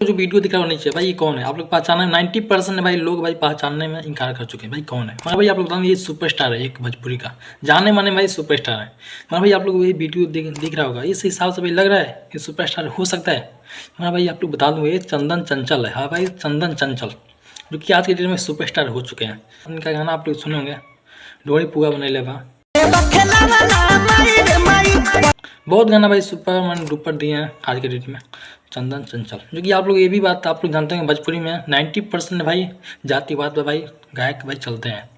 जो वीडियो दिख रहा है नीचे भाई, ये कौन है? आप लोग पहचाना है? 90% भाई लोग भाई पहचानने में इनकार कर चुके हैं। भाई कौन है? मगर भाई आप लोग बताओ, ये सुपरस्टार है एक भोजपुरी का, जाने माने भाई सुपरस्टार है। मगर भाई आप लोग ये वीडियो दिख रहा होगा, इस हिसाब से भाई लग रहा है कि सुपरस्टार हो सकता है। मगर भाई आप लोग बता दूँ, ये चंदन चंचल है। हाँ भाई, चंदन चंचल, जो कि आज के डेट में सुपरस्टार हो चुके हैं। उनका गाना आप लोग सुने होंगे, डोरी पुआ बने लेवा, बहुत गाना भाई सुपर मन डुपर दिए हैं आज के डेट में चंदन चंचल। जो कि आप लोग ये भी बात आप लोग जानते हैं, भोजपुरी में 90% भाई जातिवाद पे भाई गायक भाई चलते हैं,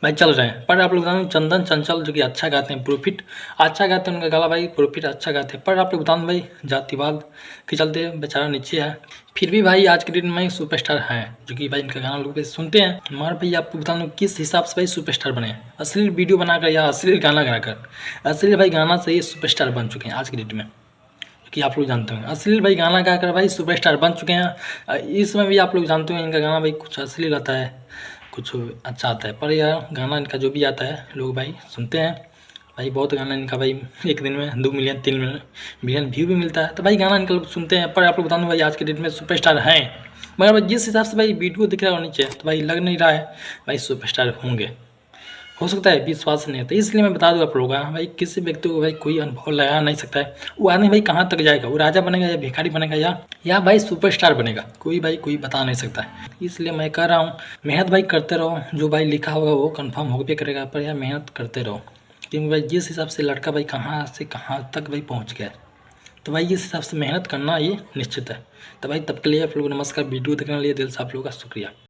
भाई चल रहे हैं। पर आप लोग जानते हैं चंदन चंचल जो कि अच्छा गाते हैं, प्रॉफिट अच्छा गाते हैं, उनका गला भाई प्रॉफिट अच्छा गाते हैं। पर आप लोग बताओ भाई जातिवाद के चलते बेचारा नीचे है, फिर भी भाई आज के दिन में सुपरस्टार हैं, जो कि भाई इनका गाना लोग सुनते हैं। मगर भाई आपको बता दूँ किस हिसाब से भाई सुपरस्टार बने, अश्लील वीडियो बनाकर या अश्लील गाना गाकर, अश्लील भाई गाना से ये सुपरस्टार बन चुके हैं आज के डेट में, कि आप लोग जानते हैं अश्लील भाई गाना गाकर भाई सुपरस्टार बन चुके हैं। इसमें भी आप लोग जानते हैं इनका गाना भाई कुछ अश्लील आता है, कुछ अच्छा आता है, पर यह गाना इनका जो भी आता है लोग भाई सुनते हैं। भाई बहुत गाना इनका भाई एक दिन में 2 मिलियन 3 मिलियन व्यू भी मिलता है, तो भाई गाना इनका लोग सुनते हैं। पर आप लोग बता दूँ भाई आज के डेट में सुपरस्टार हैं, मगर भाई जिस हिसाब से भाई वीडियो दिख रहा है नीचे, तो भाई लग नहीं रहा है भाई सुपरस्टार होंगे। हो सकता है, विश्वास नहीं होता, इसलिए मैं बता दूँ आप लोगों का भाई किसी व्यक्ति को भाई कोई अनुभव लगा नहीं सकता है। वो आदमी भाई कहाँ तक जाएगा, वो राजा बनेगा या भिखारी बनेगा या भाई सुपरस्टार बनेगा, कोई भाई कोई बता नहीं सकता है। इसलिए मैं कह रहा हूँ मेहनत भाई करते रहो, जो भाई लिखा होगा वो कंफर्म हो भी करेगा, पर यार मेहनत करते रहो। क्योंकि भाई जिस हिसाब से लड़का भाई कहाँ से कहाँ तक भाई पहुँच गया, तो भाई इस हिसाब से मेहनत करना ये निश्चित है। तो भाई तब के लिए आप लोग नमस्कार, वीडियो देखने के लिए दिल से आप लोगों का शुक्रिया।